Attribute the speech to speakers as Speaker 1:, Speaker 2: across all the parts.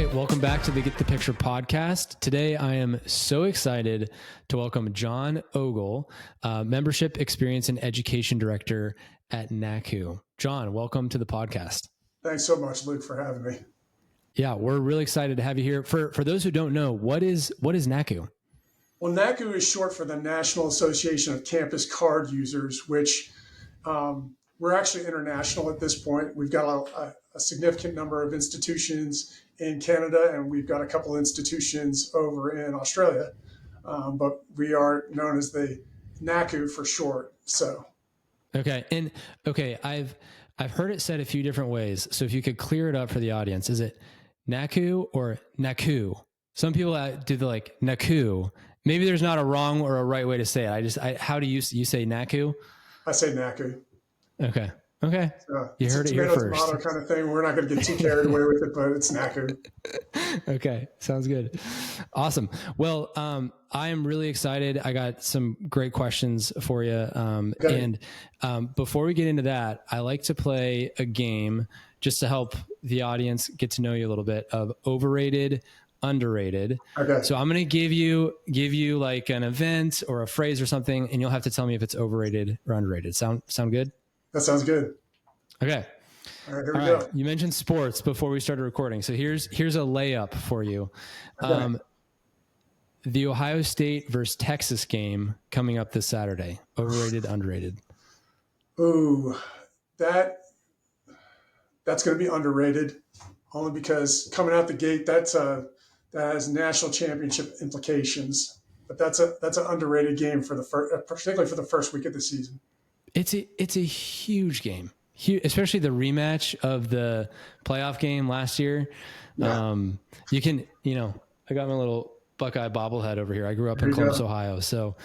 Speaker 1: right, welcome back to the Get the Picture podcast. Today, I am so excited to welcome John Ogle, Membership Experience and Education Director at NACCU. John, welcome to the podcast.
Speaker 2: Thanks so much, Luke, for having me.
Speaker 1: Yeah, we're really excited to have you here. For those who don't know, what is NACCU?
Speaker 2: Well, NACCU is short for the National Association of Campus Card Users, which we're actually international at this point. We've got a significant number of institutions in Canada, and we've got a couple of institutions over in Australia. But we are known as the NACCU for short. So,
Speaker 1: okay, I've heard it said a few different ways. So if you could clear it up for the audience, is it NACCU or NACCU? Some people do the NACCU. Maybe there's not a wrong or a right way to say it. How do you say NACCU?
Speaker 2: I say NACCU.
Speaker 1: Okay. You heard it here
Speaker 2: first.
Speaker 1: Tomato
Speaker 2: kind of thing. We're not going to get too carried away with it, but it's NACCU.
Speaker 1: Okay. Sounds good. Awesome. Well, I am really excited. I got some great questions for you.
Speaker 2: Okay.
Speaker 1: And before we get into that, I like to play a game just to help the audience get to know you a little bit of overrated, underrated.
Speaker 2: Okay.
Speaker 1: So I'm going to give you like an event or a phrase or something, and you'll have to tell me if it's overrated or underrated. Sound good?
Speaker 2: That sounds good.
Speaker 1: Okay.
Speaker 2: All right, here we go.
Speaker 1: You mentioned sports before we started recording. So here's a layup for you.
Speaker 2: Okay.
Speaker 1: The Ohio State versus Texas game coming up this Saturday. Overrated, underrated?
Speaker 2: Ooh, that's going to be underrated, only because coming out the gate, that has national championship implications. But that's an underrated game particularly for the first week of the season.
Speaker 1: It's a huge game, especially the rematch of the playoff game last year.
Speaker 2: Yeah.
Speaker 1: I got my little Buckeye bobblehead over here. I grew up in Columbus, Ohio, so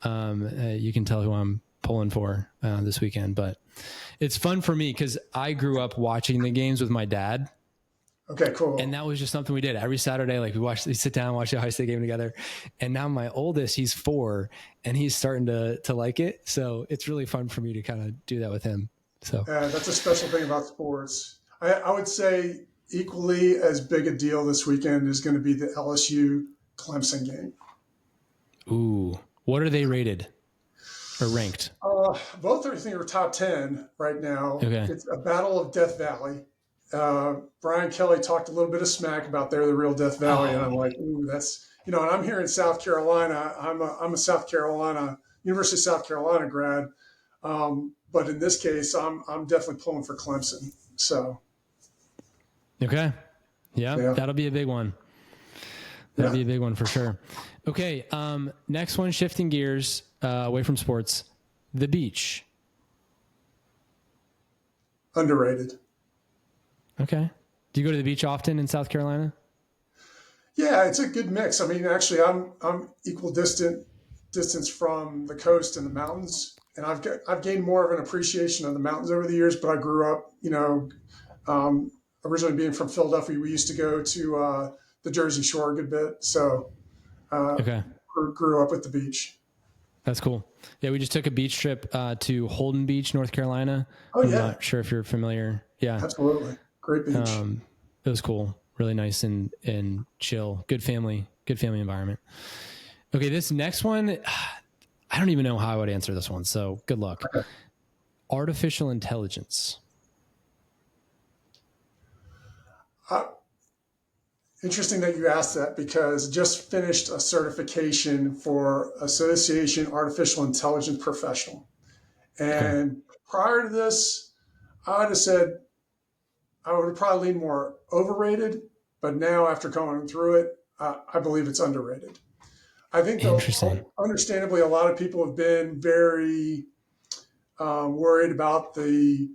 Speaker 1: you can tell who I'm pulling for this weekend. But it's fun for me because I grew up watching the games with my dad.
Speaker 2: Okay, cool.
Speaker 1: And that was just something we did every Saturday. Like we sit down and watch the Ohio State game together. And now my oldest, he's 4 and he's starting to like it. So it's really fun for me to kind of do that with him. So
Speaker 2: that's a special thing about sports. I would say equally as big a deal this weekend is going to be the LSU Clemson game.
Speaker 1: Ooh, what are they rated or ranked?
Speaker 2: Both are top 10 right now.
Speaker 1: Okay.
Speaker 2: It's a battle of Death Valley. Brian Kelly talked a little bit of smack about they're the real Death Valley. And I'm like, ooh, that's, and I'm here in South Carolina. I'm a University of South Carolina grad. But in this case, I'm definitely pulling for Clemson. So.
Speaker 1: Okay. Yeah. That'll be a big one. That'll be a big one for sure. Okay. Next one, shifting gears, away from sports, the beach.
Speaker 2: Underrated.
Speaker 1: Okay. Do you go to the beach often in South Carolina?
Speaker 2: Yeah, it's a good mix. I mean, actually, I'm equal distance from the coast and the mountains, and I've gained more of an appreciation of the mountains over the years. But I grew up, originally being from Philadelphia, we used to go to the Jersey Shore a good bit. So, grew up at the beach.
Speaker 1: That's cool. Yeah, we just took a beach trip to Holden Beach, North Carolina.
Speaker 2: Oh, yeah.
Speaker 1: I'm not sure if you're familiar. Yeah,
Speaker 2: absolutely. Great beach.
Speaker 1: It was cool. Really nice and chill. Good family environment. Okay, this next one, I don't even know how I would answer this one. So good luck. Okay. Artificial intelligence.
Speaker 2: Interesting that you asked that because just finished a certification for Association Artificial Intelligence Professional. And prior to this, I would have said, I would probably lean more overrated, but now after going through it, I believe it's underrated. I think, understandably, a lot of people have been very worried about the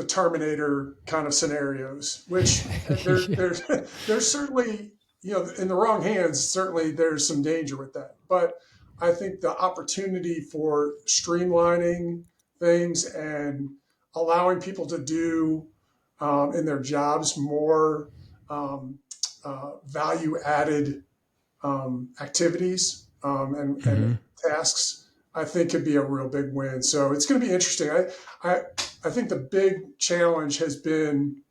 Speaker 2: Terminator kind of scenarios, which there's certainly, in the wrong hands, certainly there's some danger with that. But I think the opportunity for streamlining things and allowing people to do in their jobs more value-added activities and tasks, I think could be a real big win. So it's going to be interesting. I think the big challenge has been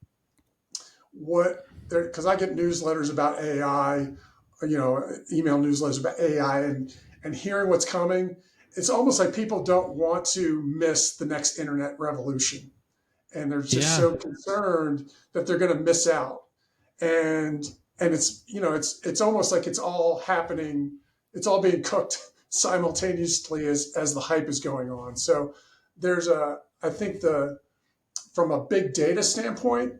Speaker 2: because I get newsletters about AI, email newsletters about AI, and hearing what's coming, it's almost like people don't want to miss the next internet revolution, and they're just
Speaker 1: Yeah.
Speaker 2: so concerned that they're going to miss out. And it's almost like it's all happening, it's all being cooked simultaneously as the hype is going on. So I think from a big data standpoint,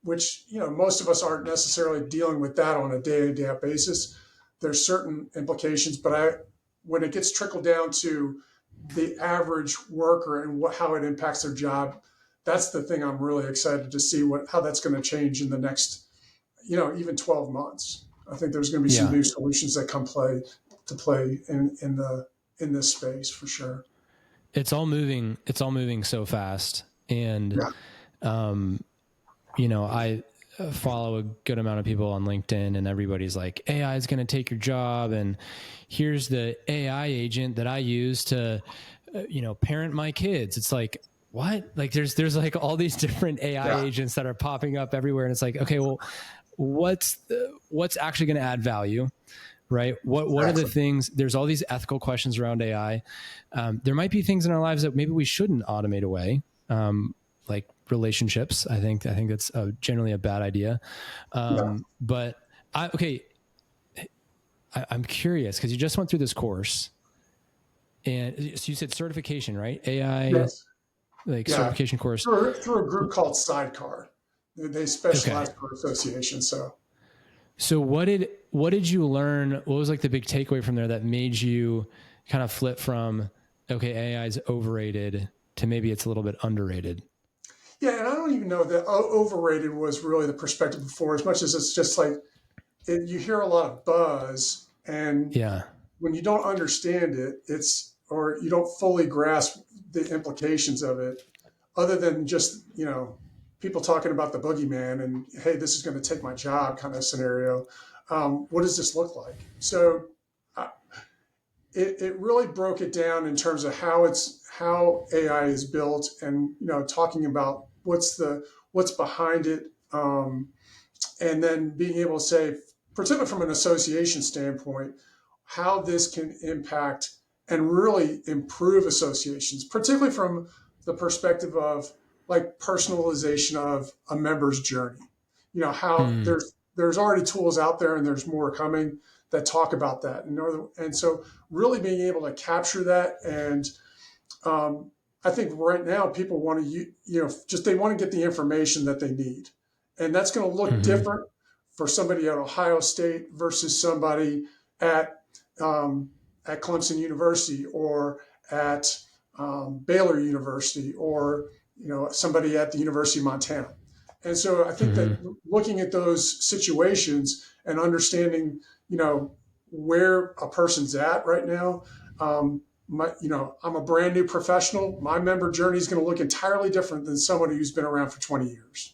Speaker 2: which most of us aren't necessarily dealing with that on a day-to-day basis. There's certain implications, but when it gets trickled down to the average worker and how it impacts their job, that's the thing I'm really excited to see how that's going to change in the next, even 12 months. I think there's going to be some
Speaker 1: Yeah.
Speaker 2: new solutions that play in this space for sure.
Speaker 1: It's all moving so fast. And,
Speaker 2: Yeah.
Speaker 1: I follow a good amount of people on LinkedIn, and everybody's like, AI is going to take your job. And here's the AI agent that I use to, parent my kids. It's like, what? Like there's like all these different AI agents that are popping up everywhere. And it's like, okay, well, what's actually going to add value? Right? What are the things? There's all these ethical questions around AI. There might be things in our lives that maybe we shouldn't automate away, like relationships. I think that's generally a bad idea. But I'm curious because you just went through this course, and so you said certification, right? AI,
Speaker 2: Yes.
Speaker 1: certification course
Speaker 2: through a group called Sidecar. They specialize for association.
Speaker 1: So what did you learn? What was like the big takeaway from there that made you kind of flip from, okay, AI is overrated to maybe it's a little bit underrated?
Speaker 2: Yeah, and I don't even know that overrated was really the perspective before, as much as it's just like you hear a lot of buzz, and
Speaker 1: Yeah.
Speaker 2: when you don't understand it, or you don't fully grasp the implications of it, other than just people talking about the boogeyman and hey, this is going to take my job kind of scenario. What does this look like? So it really broke it down in terms of how AI is built, and talking about what's behind it, and then being able to say, particularly from an association standpoint, how this can impact and really improve associations, particularly from the perspective of like personalization of a member's journey. How there's already tools out there, and there's more coming that talk about that, and so really being able to capture that. And I think right now people want to they want to get the information that they need, and that's going to look different for somebody at Ohio State versus somebody at at Clemson University, or at Baylor University, or somebody at the University of Montana. And so I think that looking at those situations and understanding, where a person's at right now, I'm a brand new professional. My member journey is going to look entirely different than somebody who's been around for 20 years.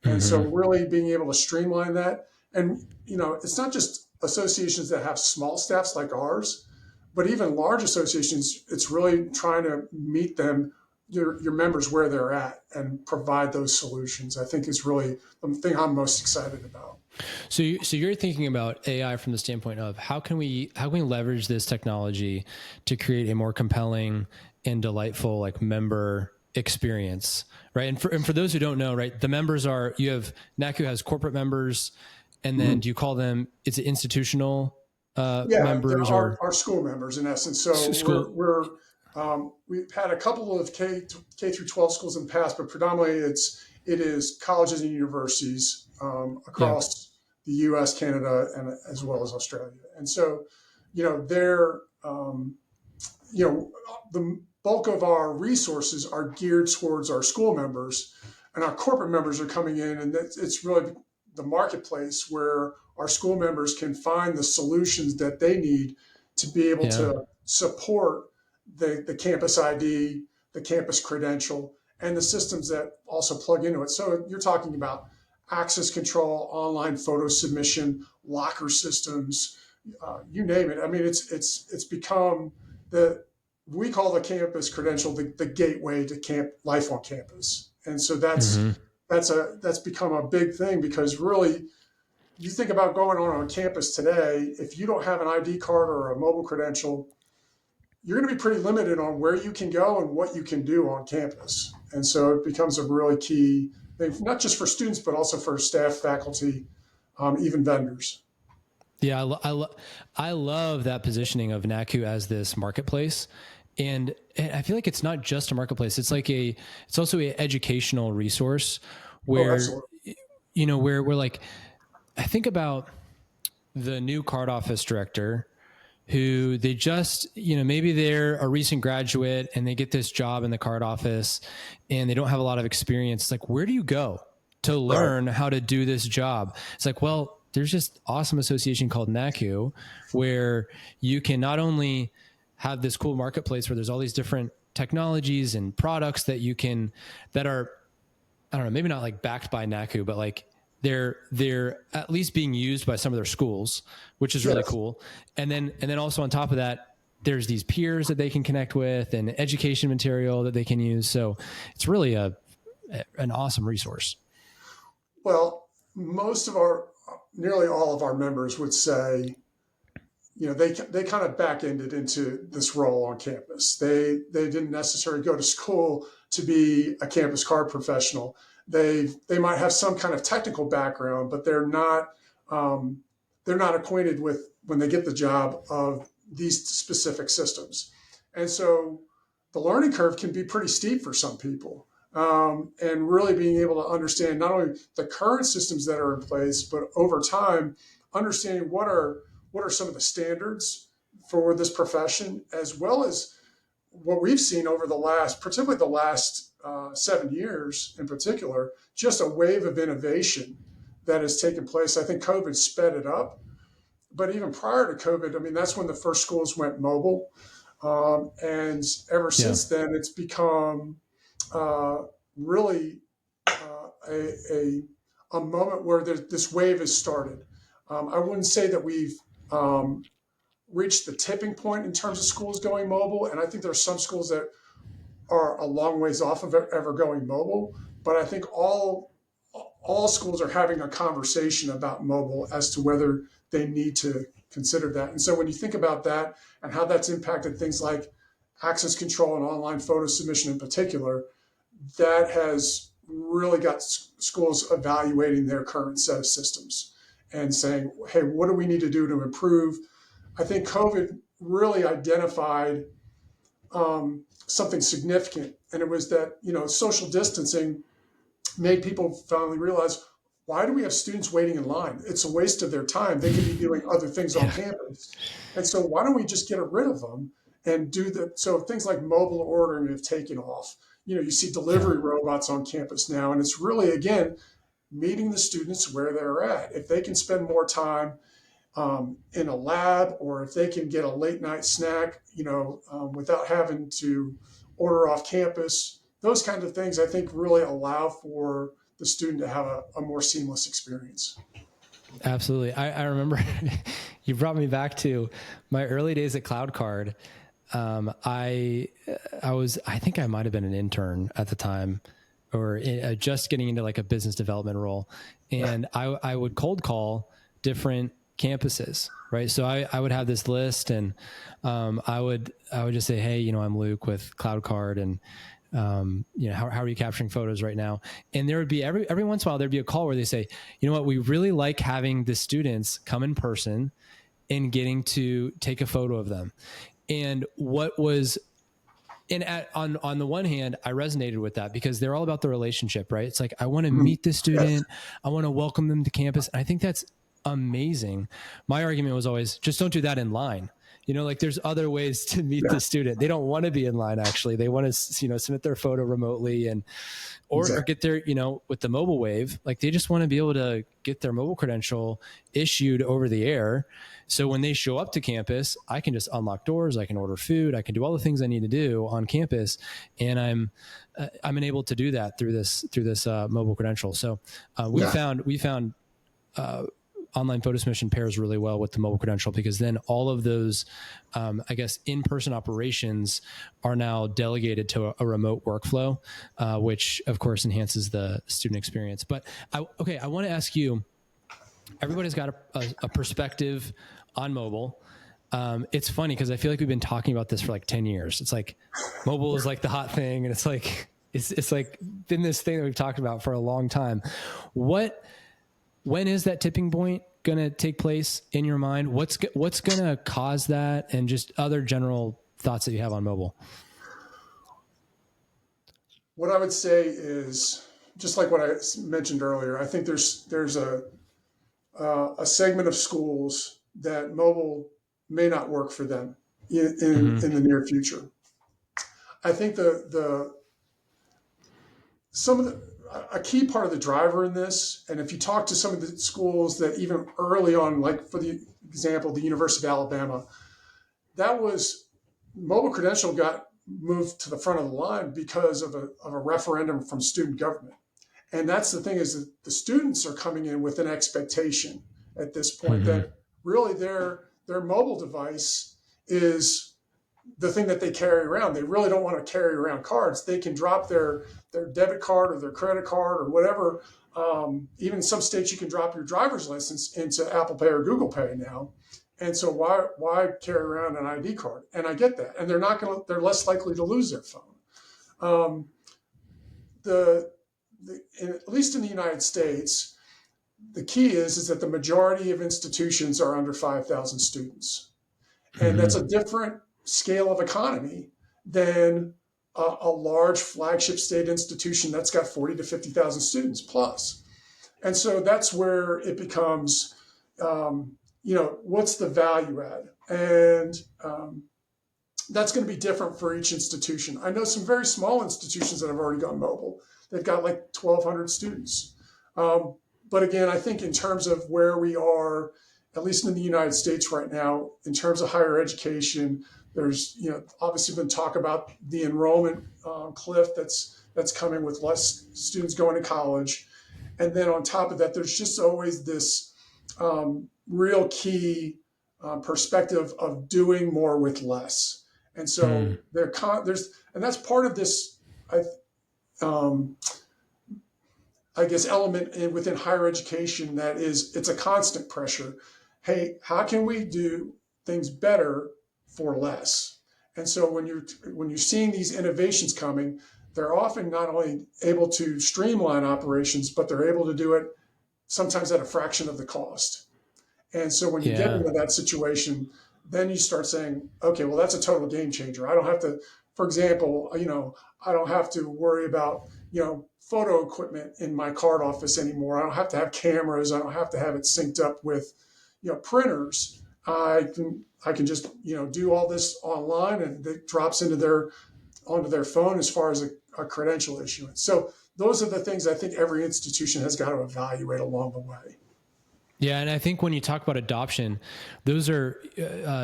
Speaker 2: And so really being able to streamline that. And, it's not just associations that have small staffs like ours, but even large associations, it's really trying to meet your members where they're at and provide those solutions, I think is really the thing I'm most excited about.
Speaker 1: So you're thinking about AI from the standpoint of how can we leverage this technology to create a more compelling and delightful like member experience, right? And for those who don't know, right, the members NACCU has corporate members, and then do you call them? It's institutional members or
Speaker 2: our school members in essence. So
Speaker 1: school?
Speaker 2: we've had a couple of K through 12 schools in the past, but predominantly it is colleges and universities across the U.S., Canada, and as well as Australia. And so, they're the bulk of our resources are geared towards our school members, and our corporate members are coming in, and it's really the marketplace where our school members can find the solutions that they need to be able to support the campus ID, the campus credential, and the systems that also plug into it. So you're talking about access control, online photo submission, locker systems, you name it. I mean, it's become we call the campus credential the gateway to life on campus, and so that's that's become a big thing, because really, you think about going on campus today, if you don't have an ID card or a mobile credential, you're going to be pretty limited on where you can go and what you can do on campus. And so it becomes a really key thing, not just for students, but also for staff, faculty, even vendors.
Speaker 1: Yeah, I love that positioning of NACCU as this marketplace. And I feel like it's not just a marketplace. It's also an educational resource where, where we're like, I think about the new card office director who they just, maybe they're a recent graduate and they get this job in the card office and they don't have a lot of experience. It's like, where do you go to learn how to do this job? It's like, well, there's just awesome association called NACCU where you can not only have this cool marketplace where there's all these different technologies and products that are, I don't know, maybe not like backed by NACCU, but like they're at least being used by some of their schools, which is really cool. And then also on top of that, there's these peers that they can connect with and education material that they can use. So it's really an awesome resource.
Speaker 2: Well, nearly all of our members would say, they kind of back-ended into this role on campus. They didn't necessarily go to school to be a campus card professional. They might have some kind of technical background, but they're not acquainted with, when they get the job, of these specific systems. And so the learning curve can be pretty steep for some people. And really being able to understand not only the current systems that are in place, but over time, understanding what are some of the standards for this profession, as well as what we've seen over particularly the last 7 years in particular, just a wave of innovation that has taken place. I think COVID sped it up, but even prior to COVID, I mean, that's when the first schools went mobile. And ever since then, it's become really a moment where this wave has started. I wouldn't say that we've reached the tipping point in terms of schools going mobile, and I think there are some schools that are a long ways off of ever going mobile. But I think all schools are having a conversation about mobile as to whether they need to consider that. And so when you think about that and how that's impacted things like access control and online photo submission in particular, that has really got schools evaluating their current set of systems and saying, hey, what do we need to do to improve? I think COVID really identified something significant, and it was that social distancing made people finally realize, why do we have students waiting in line? It's a waste of their time. They could be doing other things on campus. And so why don't we just get rid of them and so things like mobile ordering have taken off. You see delivery robots on campus now, and it's really, again, meeting the students where they're at. If they can spend more time in a lab, or if they can get a late night snack, without having to order off campus, those kinds of things, I think, really allow for the student to have a more seamless experience.
Speaker 1: Absolutely. I remember you brought me back to my early days at CloudCard. I think I might've been an intern at the time, or just getting into like a business development role. And I would cold call different campuses, right? So I would have this list, and I would just say, hey, I'm Luke with CloudCard, and how are you capturing photos right now? And there would be every once in a while, there'd be a call where they say, you know what, we really like having the students come in person and getting to take a photo of them. And on the one hand, I resonated with that because they're all about the relationship, right? It's like, I want to meet the student. I want to welcome them to campus. And I think that's amazing. My argument was always, just don't do that in line. There's other ways to meet the student. They don't want to be in line. Actually, they want to, submit their photo remotely or get their, with the mobile wave, like they just want to be able to get their mobile credential issued over the air. So when they show up to campus, I can just unlock doors. I can order food. I can do all the things I need to do on campus. And I'm enabled to do that through this mobile credential. So we found online photo submission pairs really well with the mobile credential, because then all of those, I guess, in-person operations are now delegated to a remote workflow, which of course enhances the student experience. But I want to ask you, everybody's got a perspective on mobile. It's funny because I feel like we've been talking about this for like 10 years. It's like mobile is like the hot thing. And it's like, it's like been this thing that we've talked about for a long time. When is that tipping point going to take place in your mind? What's going to cause that? And just other general thoughts that you have on mobile.
Speaker 2: What I would say is just like what I mentioned earlier. I think there's a segment of schools that mobile may not work for them in the near future. I think a key part of the driver in this, and if you talk to some of the schools that even early on, like for the example, the University of Alabama, that was mobile credential got moved to the front of the line because of a referendum from student government. And that's the thing, is that the students are coming in with an expectation at this point that really their mobile device is the thing that they carry around. They really don't want to carry around cards. They can drop their debit card or their credit card or whatever. Even in some states, you can drop your driver's license into Apple Pay or Google Pay now. And so why carry around an ID card? And I get that. And they're less likely to lose their phone. At least in the United States, the key is that the majority of institutions are under 5,000 students. And that's a different scale of economy than a large flagship state institution that's got 40 to 50,000 students plus. And so that's where it becomes, what's the value add? And that's going to be different for each institution. I know some very small institutions that have already gone mobile. They've got like 1,200 students. But again, I think in terms of where we are, at least in the United States right now, in terms of higher education, there's obviously been talk about the enrollment cliff that's coming with less students going to college. And then on top of that, there's just always this real key perspective of doing more with less. And so and that's part of this, I guess, element within higher education that it's a constant pressure. Hey, how can we do things better for less? And so when you're seeing these innovations coming, they're often not only able to streamline operations, but they're able to do it sometimes at a fraction of the cost. And so when you get into that situation, then you start saying, okay, well, that's a total game changer. I don't have to, for example, I don't have to worry about, photo equipment in my card office anymore. I don't have to have cameras. I don't have to have it synced up with, printers. I can just, do all this online, and it drops onto their phone as far as a credential issuance. So those are the things I think every institution has got to evaluate along the way.
Speaker 1: Yeah. And I think when you talk about adoption, those are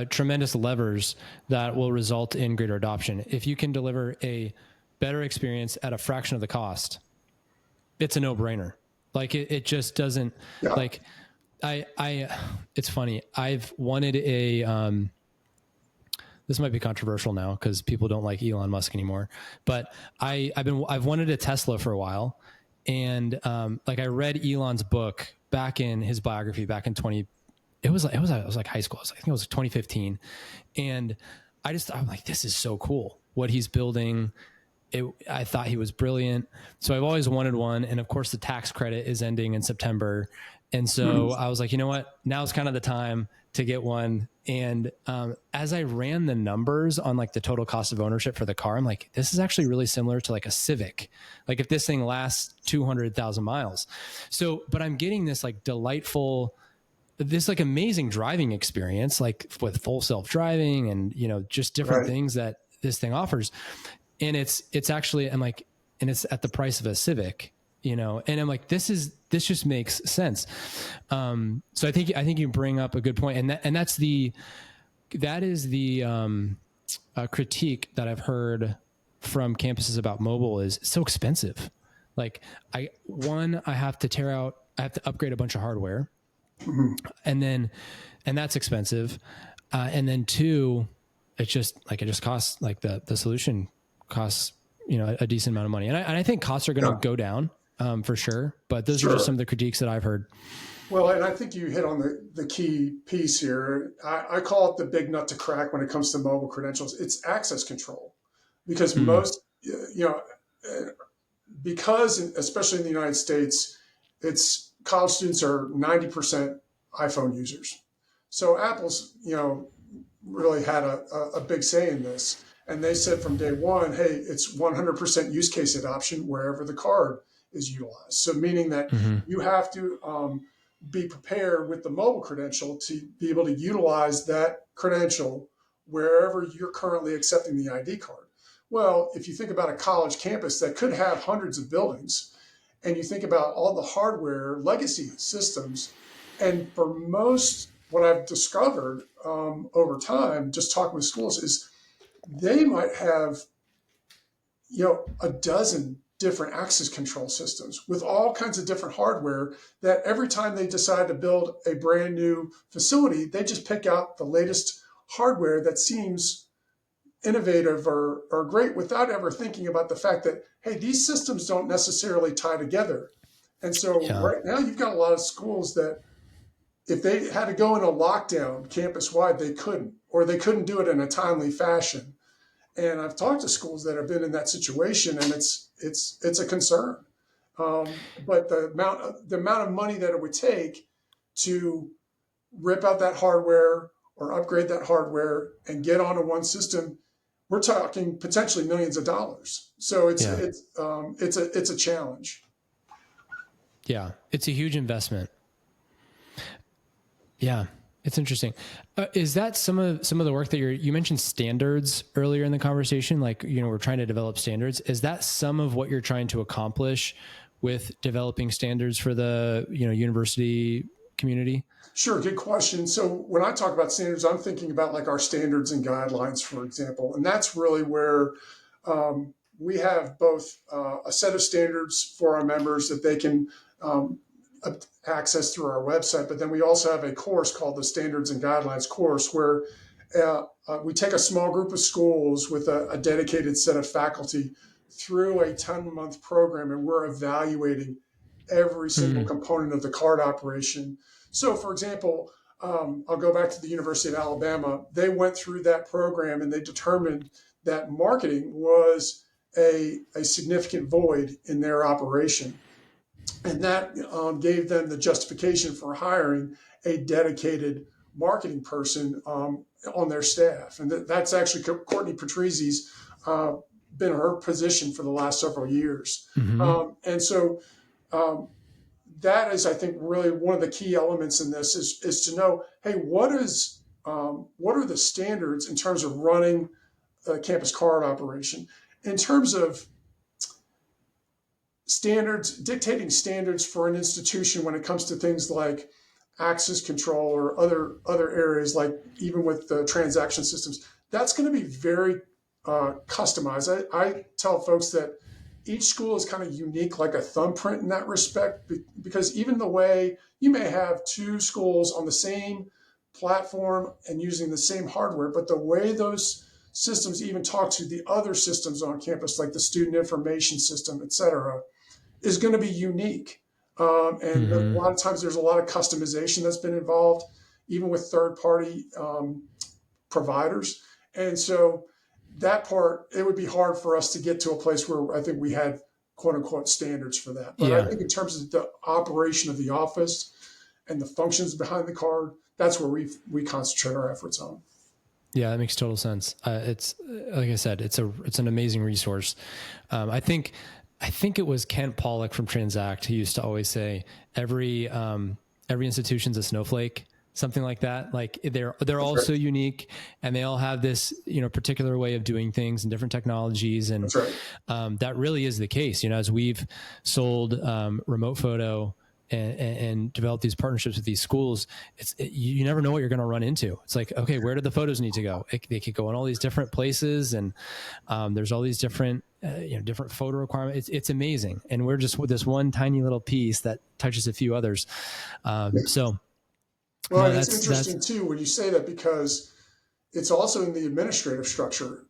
Speaker 1: tremendous levers that will result in greater adoption. If you can deliver a better experience at a fraction of the cost, it's a no-brainer. Like it just doesn't like it's funny. I've wanted this might be controversial now because people don't like Elon Musk anymore, but I've wanted a Tesla for a while. And I read Elon's book back in his biography back in it was like high school. I think it was 2015. And I'm like, this is so cool what he's building. I thought he was brilliant. So I've always wanted one. And of course the tax credit is ending in September. And so I was like, you know what, now's kind of the time to get one. And as I ran the numbers on like the total cost of ownership for the car, I'm like, this is actually really similar to like a Civic. Like if this thing lasts 200,000 miles. So, but I'm getting this like delightful, this like amazing driving experience, like with full self-driving and, just different things that this thing offers. And it's actually, I'm like, and it's at the price of a Civic, and I'm like, this just makes sense. So I think you bring up a good point, and that is the critique that I've heard from campuses about mobile is so expensive. Like I have to upgrade a bunch of hardware.
Speaker 2: Mm-hmm.
Speaker 1: And that's expensive. And then two, it just costs, like the solution costs, a decent amount of money. And I think costs are going to go down for sure. But those are just some of the critiques that I've heard.
Speaker 2: Well, and I think you hit on the key piece here. I call it the big nut to crack when it comes to mobile credentials. It's access control, because most, because especially in the United States, it's college students are 90% iPhone users. So Apple's, really had a big say in this. And they said from day one, hey, it's 100% use case adoption wherever the card is utilized. So meaning that you have to be prepared with the mobile credential to be able to utilize that credential wherever you're currently accepting the ID card. Well, if you think about a college campus that could have hundreds of buildings, and you think about all the hardware legacy systems, and for most, what I've discovered over time, just talking with schools, is they might have, a dozen different access control systems with all kinds of different hardware, that every time they decide to build a brand new facility, they just pick out the latest hardware that seems innovative or great, without ever thinking about the fact that, hey, these systems don't necessarily tie together. And so right now you've got a lot of schools that, if they had to go in a lockdown campus wide, they couldn't, or they couldn't do it in a timely fashion. And I've talked to schools that have been in that situation, and it's a concern. But the amount of money that it would take to rip out that hardware or upgrade that hardware and get onto one system, we're talking potentially millions of dollars. So it's a challenge.
Speaker 1: Yeah, it's a huge investment. Yeah, it's interesting. Is that some of the work that you mentioned standards earlier in the conversation? Like, we're trying to develop standards. Is that some of what you're trying to accomplish with developing standards for the, university community?
Speaker 2: Sure, good question. So when I talk about standards, I'm thinking about like our standards and guidelines, for example, and that's really where we have both a set of standards for our members that they can access through our website, but then we also have a course called the Standards and Guidelines course, where we take a small group of schools with a dedicated set of faculty through a 10-month program, and we're evaluating every single component of the card operation. So, for example, I'll go back to the University of Alabama. They went through that program, and they determined that marketing was a significant void in their operation. And that gave them the justification for hiring a dedicated marketing person on their staff. And that's actually Courtney Patrizzi's been her position for the last several years. And so that is, I think, really one of the key elements in this is to know, hey, what are the standards in terms of running a campus card operation? In terms of standards, dictating standards for an institution when it comes to things like access control or other areas, like even with the transaction systems, that's going to be very customized. I tell folks that each school is kind of unique, like a thumbprint in that respect, because even the way you may have two schools on the same platform and using the same hardware, but the way those systems even talk to the other systems on campus, like the student information system, et cetera, is going to be unique. And a lot of times there's a lot of customization that's been involved, even with third-party providers. And so that part, it would be hard for us to get to a place where I think we had quote unquote standards for that. But I think in terms of the operation of the office and the functions behind the card, that's where we concentrate our efforts on.
Speaker 1: Yeah, that makes total sense. It's, like I said, it's an amazing resource. I think it was Kent Pollock from Transact who used to always say every institution's a snowflake, something like that. Like they're all so unique, and they all have this, particular way of doing things and different technologies. And that really is the case, as we've sold remote photo and develop these partnerships with these schools, you never know what you're going to run into. It's like, okay, where do the photos need to go? They could go in all these different places, and there's all these different, different photo requirements. It's amazing. And we're just with this one tiny little piece that touches a few others. So
Speaker 2: Well,
Speaker 1: No,
Speaker 2: and it's
Speaker 1: that's
Speaker 2: interesting too when you say that because it's also in the administrative structure.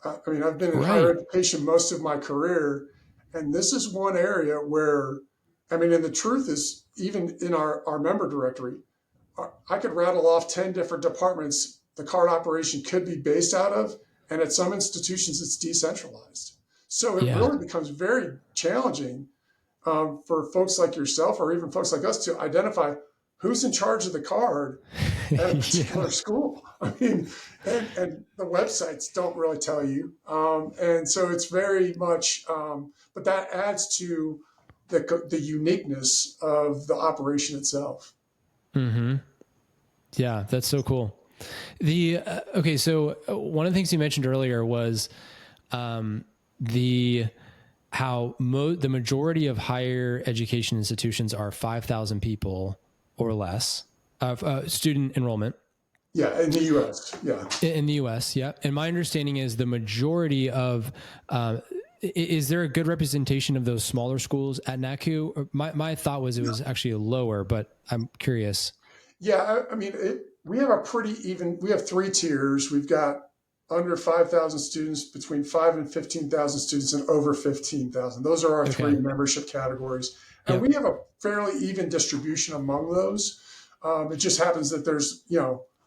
Speaker 2: I mean, I've been in higher
Speaker 1: right.
Speaker 2: education most of my career, and this is one area where, I mean, and the truth is, even in our member directory, I could rattle off 10 different departments the card operation could be based out of, and at some institutions, it's decentralized. So it
Speaker 1: Yeah.
Speaker 2: really becomes very challenging for folks like yourself or even folks like us to identify who's in charge of the card at a
Speaker 1: Yeah.
Speaker 2: particular school. I mean, and the websites don't really tell you. And so it's very much, but that adds to the uniqueness of the operation itself.
Speaker 1: Mm-hmm. Yeah, that's so cool. The okay, so one of the things you mentioned earlier was the how the majority of higher education institutions are 5,000 people or less of student enrollment.
Speaker 2: Yeah, in the U.S. Yeah.
Speaker 1: In the U.S., yeah. And my understanding is the majority of, is there a good representation of those smaller schools at NACCU? My thought was it was actually lower, but I'm curious.
Speaker 2: Yeah, I mean, we have a pretty even. We have three tiers. We've got under 5,000 students, between 5 and 15,000 students, and over 15,000. Those are our three
Speaker 1: Okay.
Speaker 2: membership categories, and
Speaker 1: Yep.
Speaker 2: we have a fairly even distribution among those. It just happens that there's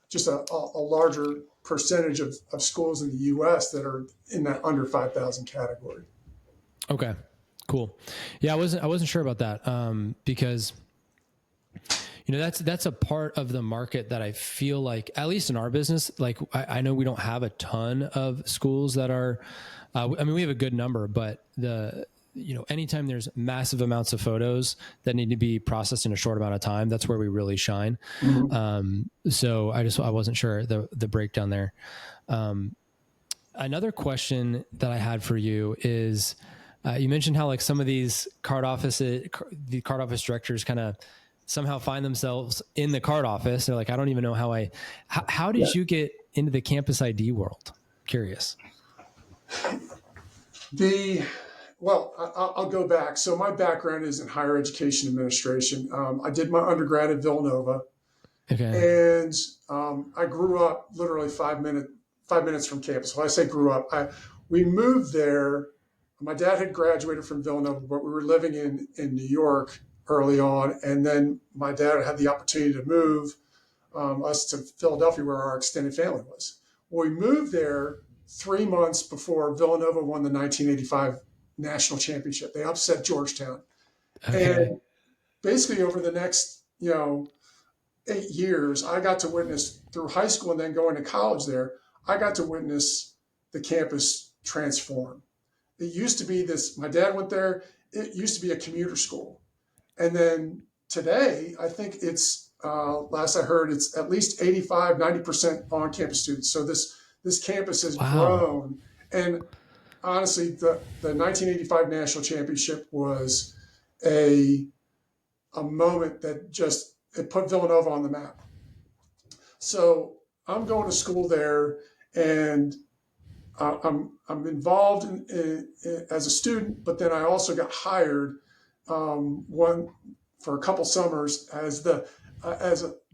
Speaker 2: just a larger percentage of schools in the U.S. that are in that under 5,000 category.
Speaker 1: Okay. Cool. Yeah, I wasn't sure about that because that's a part of the market that I feel like, at least in our business, like I know we don't have a ton of schools that are, I mean, we have a good number, but anytime there's massive amounts of photos that need to be processed in a short amount of time, that's where we really shine. So I wasn't sure the breakdown there. Another question that I had for you is, you mentioned how like some of these the card office directors kind of somehow find themselves in the card office. They're like, I don't even know how
Speaker 2: Yeah.
Speaker 1: did you get into the campus ID world? Curious.
Speaker 2: Well, I'll go back. So my background is in higher education administration. I did my undergrad at Villanova,
Speaker 1: Okay.
Speaker 2: and I grew up literally 5 minutes from campus. When I say grew up, we moved there. My dad had graduated from Villanova, but we were living in New York early on, and then my dad had the opportunity to move us to Philadelphia, where our extended family was. Well, we moved there 3 months before Villanova won the 1985 national championship. They upset Georgetown,
Speaker 1: Okay.
Speaker 2: and basically over the next 8 years, I got to witness through high school and then going to college there. I got to witness the campus transform. It used to be this. My dad went there. It used to be a commuter school, and then today, I think it's last I heard, it's at least 85, 90% on-campus students. So this campus has
Speaker 1: Wow.
Speaker 2: grown. And honestly, the 1985 national championship was a moment that just it put Villanova on the map. So I'm going to school there, and I'm involved as a student, but then I also got hired one for a couple summers as the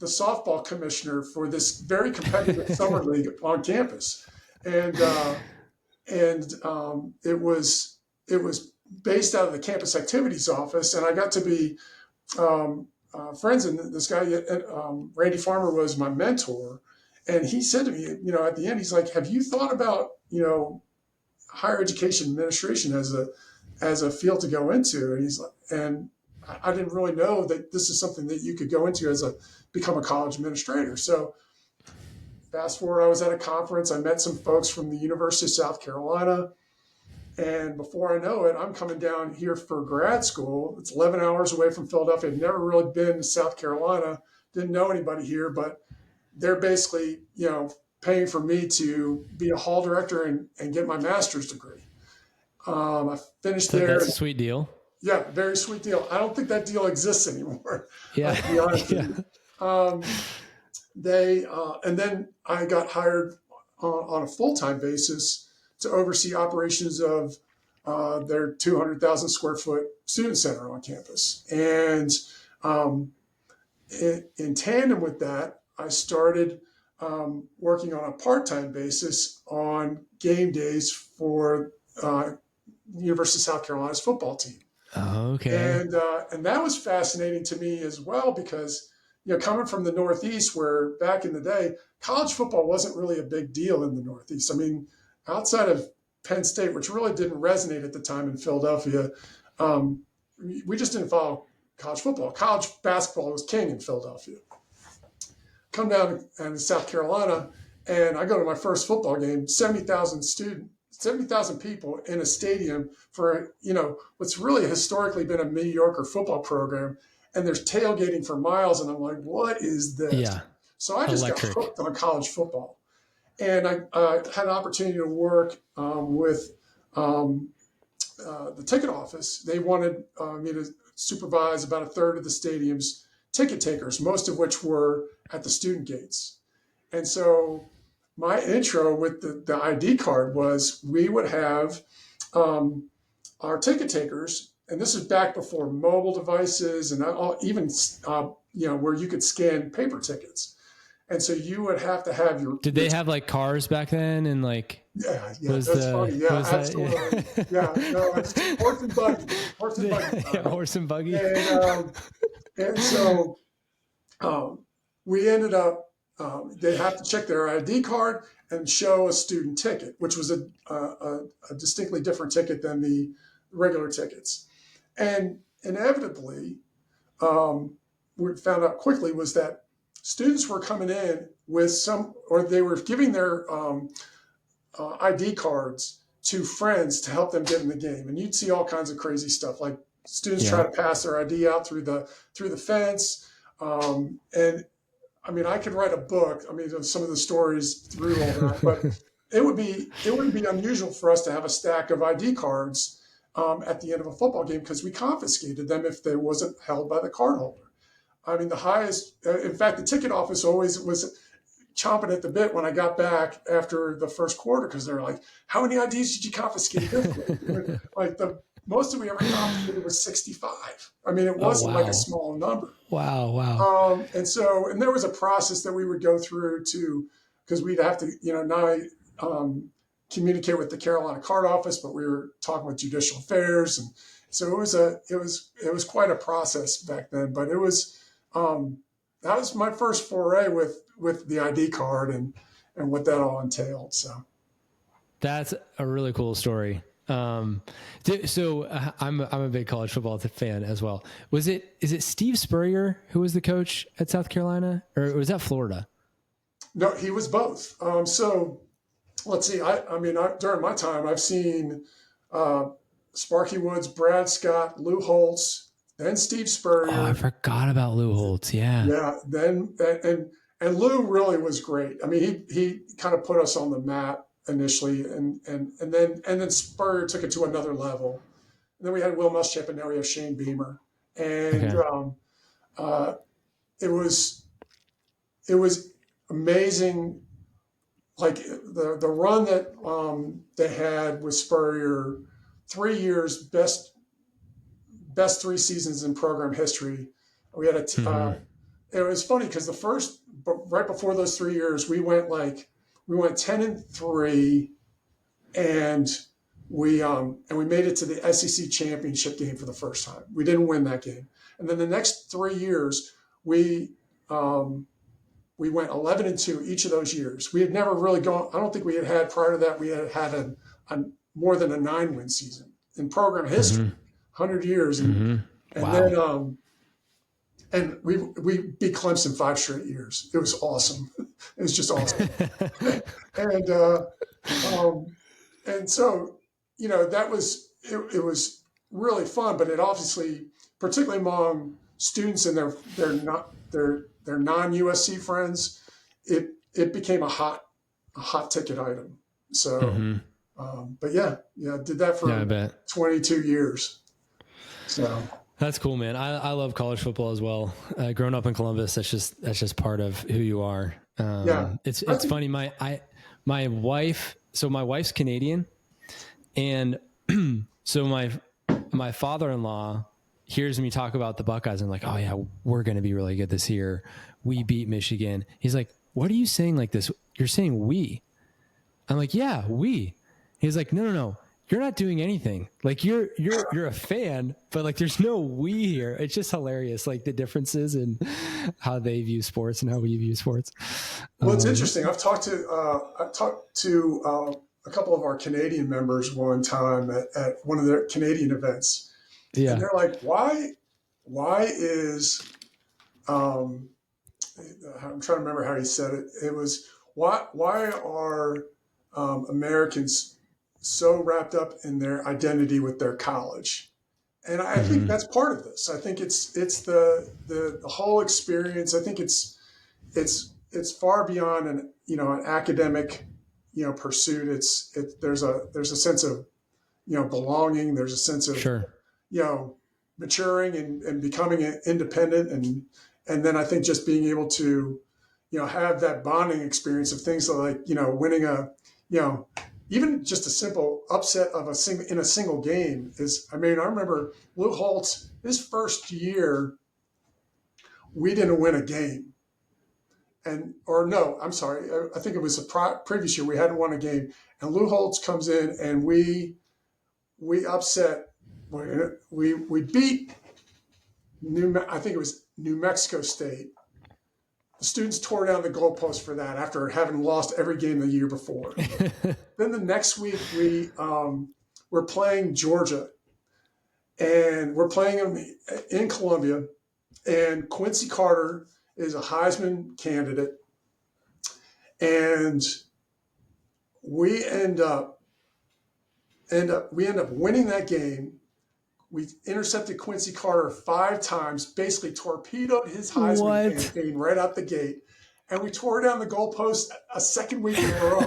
Speaker 2: softball commissioner for this very competitive summer league on campus, and it was based out of the campus activities office, and I got to be friends. And this guy, Randy Farmer, was my mentor, and he said to me, at the end, he's like, "Have you thought about higher education administration as a field to go into?" And he's like, and I didn't really know that this is something that you could go into become a college administrator. So fast forward, I was at a conference. I met some folks from the University of South Carolina. And before I know it, I'm coming down here for grad school. It's 11 hours away from Philadelphia. I've never really been to South Carolina. Didn't know anybody here, but they're basically, paying for me to be a hall director and get my master's degree. I finished there.
Speaker 1: That's a sweet deal.
Speaker 2: Yeah, very sweet deal. I don't think that deal exists anymore.
Speaker 1: Yeah.
Speaker 2: To be honest
Speaker 1: Yeah.
Speaker 2: with you. And then I got hired on a full-time basis to oversee operations of their 200,000 square foot student center on campus. And in tandem with that, I started working on a part-time basis on game days for University of South Carolina's football team.
Speaker 1: Okay.
Speaker 2: And that was fascinating to me as well because, coming from the Northeast, where back in the day, college football wasn't really a big deal in the Northeast. I mean, outside of Penn State, which really didn't resonate at the time in Philadelphia, we just didn't follow college football. College basketball was king in Philadelphia. Come down in South Carolina, and I go to my first football game, 70,000 people in a stadium for, what's really historically been a mediocre football program. And there's tailgating for miles. And I'm like, what is this?
Speaker 1: Yeah.
Speaker 2: So I just got hooked on college football. And I had an opportunity to work with the ticket office. They wanted me to supervise about a third of the stadium's ticket takers, most of which were at the student gates. And so my intro with the ID card was we would have our ticket takers, and this is back before mobile devices and even where you could scan paper tickets. And so you would have to have your.
Speaker 1: Did they have like cars back then and like?
Speaker 2: Yeah, that's funny. Yeah, absolutely. Yeah, no, it's horse and buggy.
Speaker 1: Horse and buggy.
Speaker 2: And so we ended up. They have to check their ID card and show a student ticket, which was a distinctly different ticket than the regular tickets. And inevitably, we found out quickly was that students were coming in with or they were giving their ID cards to friends to help them get in the game. And you'd see all kinds of crazy stuff, like students try to pass their ID out through the fence. And I mean, I could write a book. I mean, some of the stories through all that, but it wouldn't be unusual for us to have a stack of ID cards at the end of a football game because we confiscated them if they wasn't held by the cardholder. I mean, the highest, in fact, the ticket office always was chomping at the bit when I got back after the first quarter because they're like, "How many IDs did you confiscate this week?" Like the most that we ever confiscated was 65. I mean, it wasn't like a small number.
Speaker 1: Wow.
Speaker 2: And there was a process that we would go through because we'd have to, communicate with the Carolina card office, but we were talking with judicial affairs. And so it was quite a process back then, but it was, that was my first foray with the ID card and what that all entailed. So
Speaker 1: that's a really cool story. So I'm a big college football fan as well. Is it Steve Spurrier who was the coach at South Carolina, or was that Florida?
Speaker 2: No, he was both. So let's see. I mean, during my time, I've seen Sparky Woods, Brad Scott, Lou Holtz, then Steve Spurrier.
Speaker 1: Oh, I forgot about Lou Holtz. Yeah.
Speaker 2: Yeah. Then and Lou really was great. I mean, he kind of put us on the map initially, and then Spurrier took it to another level. And then we had Will Muschamp, and now we have Shane Beamer, and it was amazing. Like the run that they had with Spurrier, 3 years, best 3 seasons in program history. We had it was funny because right before those 3 years, we went 10-3, and we made it to the SEC championship game for the first time. We didn't win that game, and then the next 3 years we went 11-2 each of those years. We had never really gone. I don't think we had prior to that. We had a more than a 9-win season in program history, 100 years, and then and we beat Clemson 5 straight years. It was awesome. It was just awesome. And so, that was, it was really fun, but it obviously, particularly among students and their non-USC friends, it became a hot ticket item. So, but yeah, did that for 22 years. So.
Speaker 1: That's cool, man. I love college football as well. Growing up in Columbus, that's just part of who you are. It's funny. My wife's Canadian, and so my father-in-law, hears me talk about the Buckeyes and like, oh yeah, we're going to be really good this year. We beat Michigan. He's like, what are you saying like this? You're saying we. I'm like, yeah, we. He's like, no. You're not doing anything. Like you're a fan, but like there's no we here. It's just hilarious, like the differences in how they view sports and how we view sports.
Speaker 2: Well, it's interesting. I've talked to a couple of our Canadian members one time at one of their Canadian events,
Speaker 1: Yeah.
Speaker 2: and they're like, why is I'm trying to remember how he said it. It was why are Americans so wrapped up in their identity with their college? And I think that's part of this. I think it's the whole experience. I think it's far beyond an academic pursuit. There's a sense of belonging. There's a sense of
Speaker 1: Sure.
Speaker 2: maturing and becoming independent, and then I think just being able to have that bonding experience of things like winning even just a simple upset of in a single game is. I mean, I remember Lou Holtz, his first year, we didn't win a game. I'm sorry. I think it was the previous year we hadn't won a game, and Lou Holtz comes in and we upset. We beat I think it was New Mexico State. The students tore down the goalpost for that after having lost every game the year before. Then the next week we're playing Georgia, and we're playing them in Columbia, and Quincy Carter is a Heisman candidate, and we end up winning that game. We intercepted Quincy Carter 5 times, basically torpedoed his Heisman campaign right out the gate, and we tore down the goalpost a second week in a row.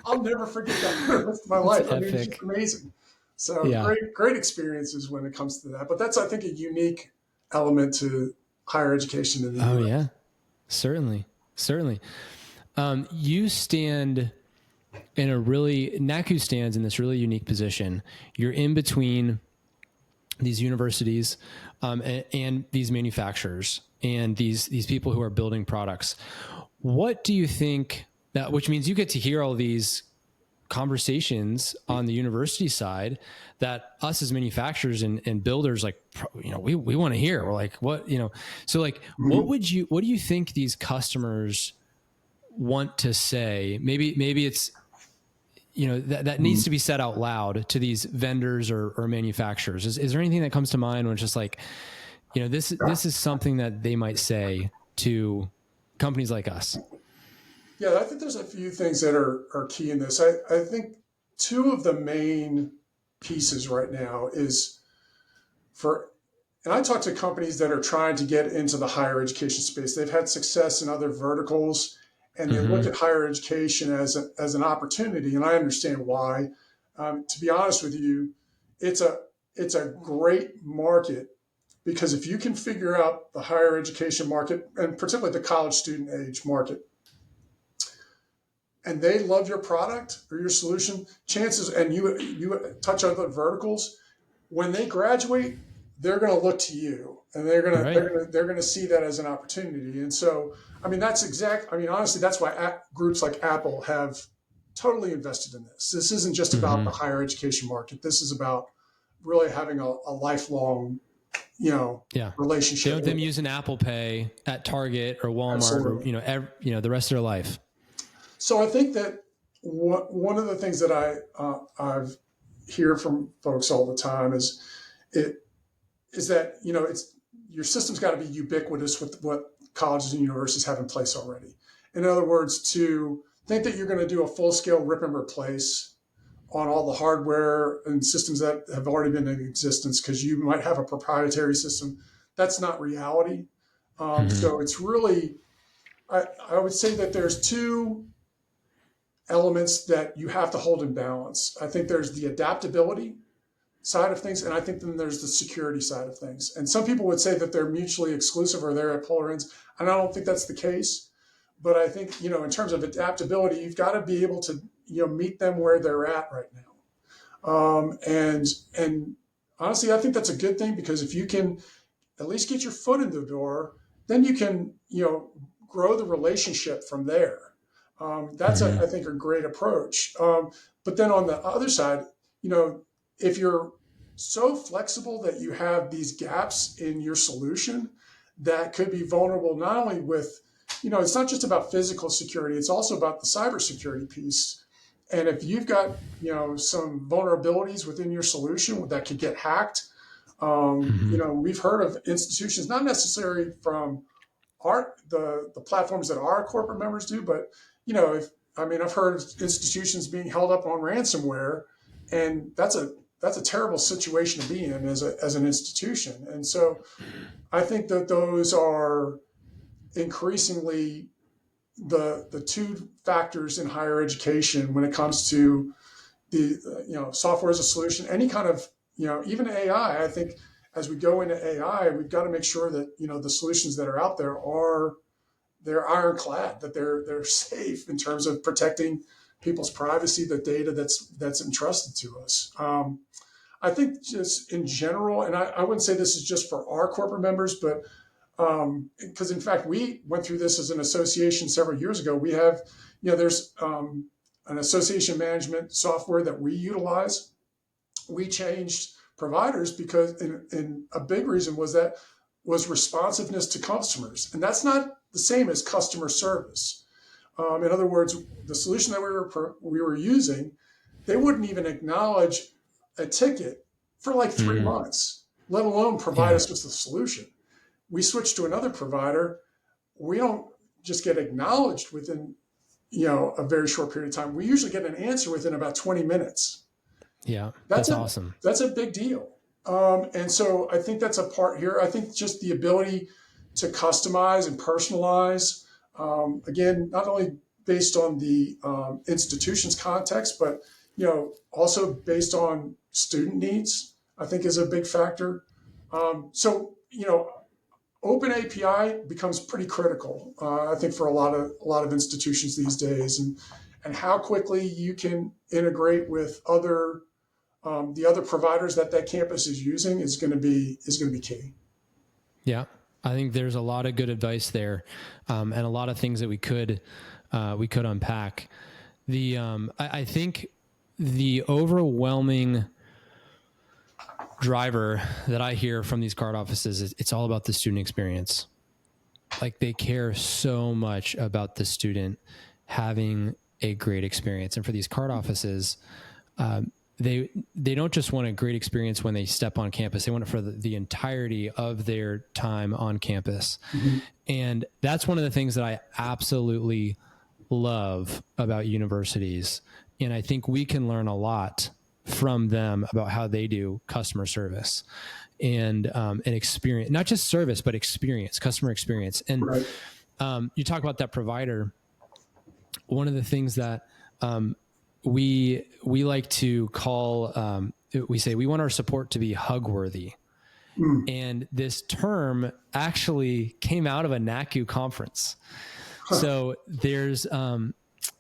Speaker 2: I'll never forget that for the rest of my life. I mean, it's just amazing. So great experiences when it comes to that. But that's, I think, a unique element to higher education in the US.
Speaker 1: Yeah, certainly. You stand in NACCU stands in this really unique position. You're in between these universities and these manufacturers and these people who are building products. What do you think which means you get to hear all these conversations on the university side that us as manufacturers and builders, like, we want to hear. We're like, what, so like, what do you think these customers want to say? Maybe it's, that needs to be said out loud to these vendors or manufacturers. Is there anything that comes to mind when it's just like, this is something that they might say to companies like us?
Speaker 2: Yeah, I think there's a few things that are key in this. I think two of the main pieces right now is and I talk to companies that are trying to get into the higher education space. They've had success in other verticals, and they look at higher education as an opportunity, and I understand why. To be honest with you, it's a great market, because if you can figure out the higher education market, and particularly the college student age market, and they love your product or your solution, chances, and you touch other verticals, when they graduate, they're going to look to you, and they're going to see that as an opportunity. And so, I mean, honestly, that's why groups like Apple have totally invested in this. This isn't just about the higher education market. This is about really having a lifelong, relationship.
Speaker 1: They want them using Apple Pay at Target or Walmart. Absolutely. Or the rest of their life.
Speaker 2: So I think that one of the things that I've hear from folks all the time is that your system's got to be ubiquitous with what colleges and universities have in place already. In other words, to think that you're going to do a full-scale rip and replace on all the hardware and systems that have already been in existence, because you might have a proprietary system, that's not reality. So it's really, I would say that there's two elements that you have to hold in balance. I think there's the adaptability side of things, and I think then there's the security side of things. And some people would say that they're mutually exclusive or they're at polar ends, and I don't think that's the case. But I think, in terms of adaptability, you've got to be able to, meet them where they're at right now. And honestly, I think that's a good thing, because if you can at least get your foot in the door, then you can, grow the relationship from there. That's,
Speaker 1: Mm-hmm.
Speaker 2: I think, a great approach. But then on the other side, if you're so flexible that you have these gaps in your solution that could be vulnerable, not only with, it's not just about physical security, it's also about the cybersecurity piece. And if you've got, some vulnerabilities within your solution that could get hacked,
Speaker 1: Mm-hmm.
Speaker 2: we've heard of institutions, not necessarily from the platforms that our corporate members do, but if I've heard of institutions being held up on ransomware, and that's a terrible situation to be in as an institution. And so I think that those are increasingly the two factors in higher education when it comes to the software as a solution, any kind of, even AI. I think as we go into AI, we've got to make sure that the solutions that are out there are, they're ironclad, that they're safe in terms of protecting people's privacy, the data that's entrusted to us. I think just in general, and I wouldn't say this is just for our corporate members, but because in fact we went through this as an association several years ago. We have, there's an association management software that we utilize. We changed providers because, and a big reason was responsiveness to customers, and that's not the same as customer service. In other words, the solution that we were using, they wouldn't even acknowledge a ticket for like 3 months, let alone provide
Speaker 1: Yeah.
Speaker 2: us with the solution. We switched to another provider. We don't just get acknowledged within a very short period of time. We usually get an answer within about 20 minutes.
Speaker 1: Yeah.
Speaker 2: That's
Speaker 1: That's
Speaker 2: a
Speaker 1: awesome.
Speaker 2: that's a big deal. And so I think that's a part here. I think just the ability to customize and personalize, again, not only based on the institution's context, but also based on student needs, I think is a big factor. So open API becomes pretty critical, I think, for a lot of institutions these days, and how quickly you can integrate with the other providers that campus is using is going to be key.
Speaker 1: Yeah. I think there's a lot of good advice there, and a lot of things that we could unpack. I think the overwhelming driver that I hear from these card offices is it's all about the student experience. Like, they care so much about the student having a great experience. And for these card offices, they don't just want a great experience when they step on campus. They want it for the entirety of their time on campus.
Speaker 2: Mm-hmm.
Speaker 1: And that's one of the things that I absolutely love about universities. And I think we can learn a lot from them about how they do customer service and experience, not just service, but experience, customer experience. And
Speaker 2: Right.
Speaker 1: You talk about that provider. One of the things that we like to call, we say we want our support to be hug worthy.
Speaker 2: Mm.
Speaker 1: And this term actually came out of a NACCU conference.
Speaker 2: Huh.
Speaker 1: So there's one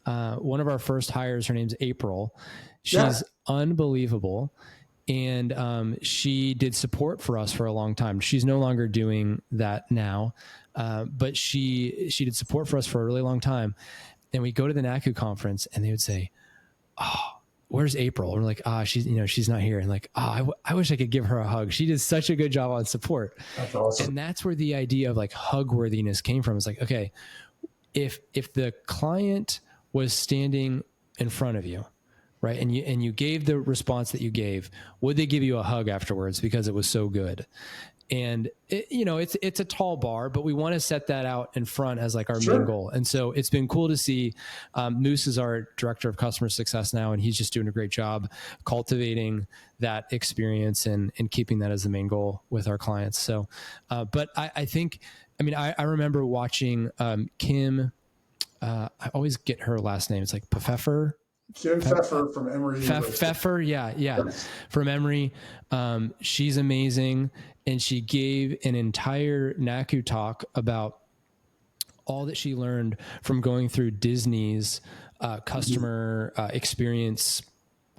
Speaker 1: of our first hires. Her name's April. She's
Speaker 2: Yeah.
Speaker 1: unbelievable. And she did support for us for a long time. She's no longer doing that now, but she did support for us for a really long time. And we go to the NACCU conference, and they would say, "Oh, where's April?" And we're like, she's not here." And like, I wish I could give her a hug. She did such a good job on support.
Speaker 2: That's awesome.
Speaker 1: And that's where the idea of like hug worthiness came from. It's like, okay, if the client was standing in front of you, right, and you gave the response that you gave, would they give you a hug afterwards because it was so good? And it's a tall bar, but we want to set that out in front as like our main goal. And so it's been cool to see. Moose is our director of customer success now, and he's just doing a great job cultivating that experience and keeping that as the main goal with our clients. So, but I think, I remember watching Kim. I always get her last name. It's like Pfeffer.
Speaker 2: Kim Pfeffer from Emory.
Speaker 1: Pfeffer, yeah,
Speaker 2: Yes.
Speaker 1: from Emory. She's amazing, and she gave an entire NACCU talk about all that she learned from going through Disney's customer experience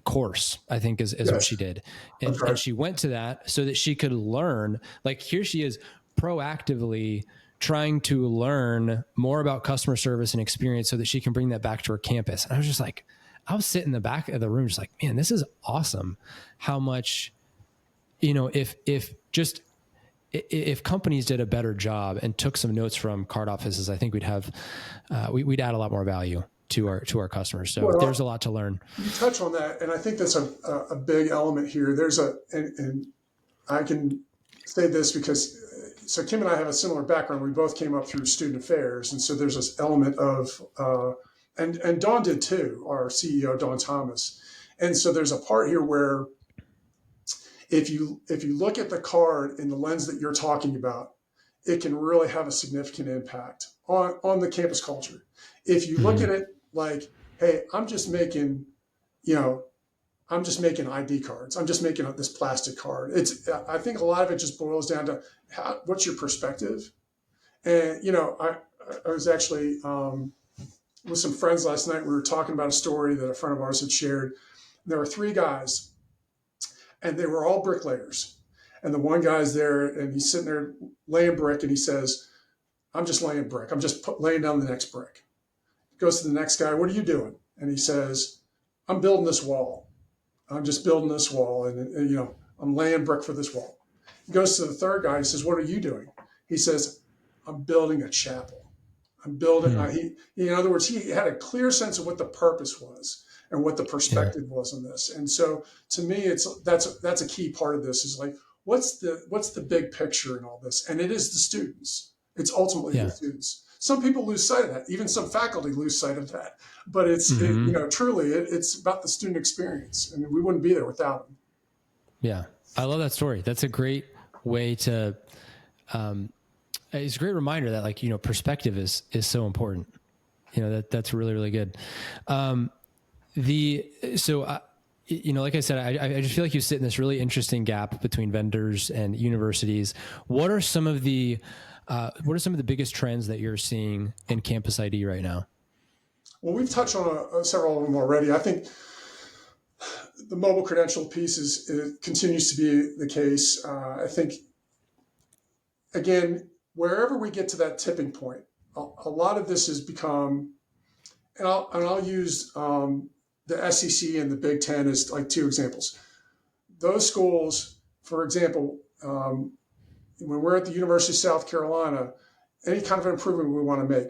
Speaker 1: course, I think is
Speaker 2: Yes,
Speaker 1: what she did.
Speaker 2: that's right.
Speaker 1: And she went to that so that she could learn, like here she is proactively trying to learn more about customer service and experience so that she can bring that back to her campus. And I was just like, I was sitting in the back of the room, just like, man, this is awesome. How much, if companies did a better job and took some notes from card offices, I think we'd have, we'd add a lot more value to our customers. So there's a lot to learn.
Speaker 2: You touch on that, and I think that's a big element here. And I can say this because, so Kim and I have a similar background. We both came up through student affairs, and so there's this element of, and Dawn did too, our CEO, Dawn Thomas. And so there's a part here where if you look at the card in the lens that you're talking about, it can really have a significant impact on the campus culture. If you look at it like, hey, I'm just making ID cards. I'm just making this plastic card. I think a lot of it just boils down to what's your perspective. And, I was actually with some friends last night. We were talking about a story that a friend of ours had shared. There were 3 guys, and they were all bricklayers. And the one guy's there, and he's sitting there laying brick, and he says, I'm just laying brick. I'm just laying down the next brick. He goes to the next guy, what are you doing? And he says, I'm building this wall. I'm just building this wall, and I'm laying brick for this wall. He goes to the third guy. He says, what are you doing? He says, I'm building a chapel. I'm building. In other words, he had a clear sense of what the purpose was and what the perspective was on this. And so, to me, that's a key part of this. Is like, what's the big picture in all this? And it is the students. It's ultimately the students. Some people lose sight of that. Even some faculty lose sight of that. But it's truly it's about the student experience, and we wouldn't be there without them. Yeah,
Speaker 1: I love that story. That's a great way to. It's a great reminder that perspective is so important. That's really, really good. Like I said, I just feel like you sit in this really interesting gap between vendors and universities. What are some of the biggest trends that you're seeing in campus ID right now?
Speaker 2: Well, we've touched on several of them already. I think the mobile credential piece continues to be the case. I think, again, wherever we get to that tipping point, a lot of this has become, and I'll use the SEC and the Big Ten as like 2 examples. Those schools, for example, when we're at the University of South Carolina, any kind of improvement we want to make,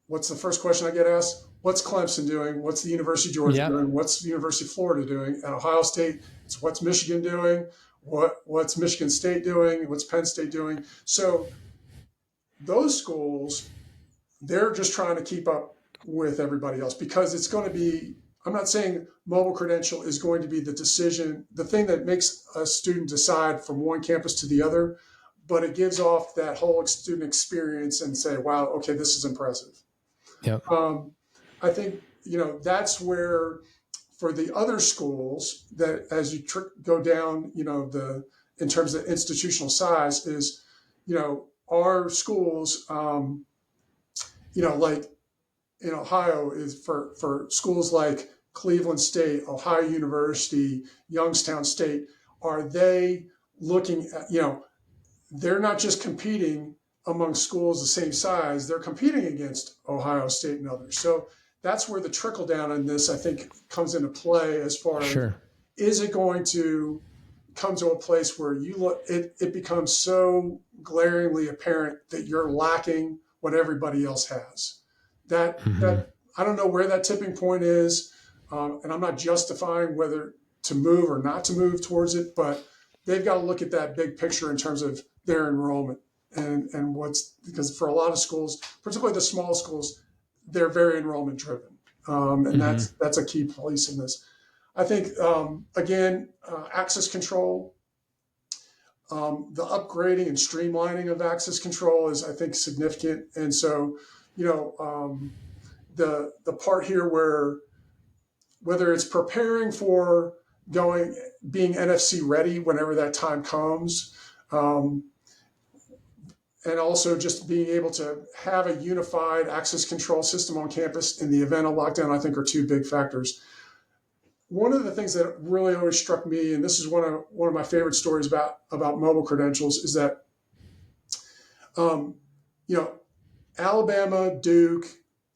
Speaker 2: what's the first question I get asked? What's Clemson doing? What's the University of Georgia doing? What's the University of Florida doing? At Ohio State, it's what's Michigan doing? What's Michigan State doing? What's Penn State doing? So those schools, they're just trying to keep up with everybody else because it's going to be, I'm not saying mobile credential is going to be the decision, the thing that makes a student decide from one campus to the other, but it gives off that whole student experience and say, wow, okay, this is impressive.
Speaker 1: Yep.
Speaker 2: I think, that's where for the other schools that as you go down, in terms of institutional size is, our schools, like in Ohio is for schools like Cleveland State, Ohio University, Youngstown State, are they looking at, they're not just competing among schools the same size, they're competing against Ohio State and others. So that's where the trickle down in this, I think, comes into play as far as, is it going to come to a place where it becomes so glaringly apparent that you're lacking what everybody else has. That I don't know where that tipping point is, and I'm not justifying whether to move or not to move towards it, but they've got to look at that big picture in terms of their enrollment and because for a lot of schools, particularly the small schools, they're very enrollment driven, and that's a key place in this. I think again, access control. The upgrading and streamlining of access control is, I think, significant. And so, the part here where whether it's preparing for being NFC ready whenever that time comes, and also just being able to have a unified access control system on campus in the event of lockdown, I think are 2 big factors. one of the things that really always struck me, and this is one of my favorite stories about mobile credentials, is that um, you know, Alabama, Duke,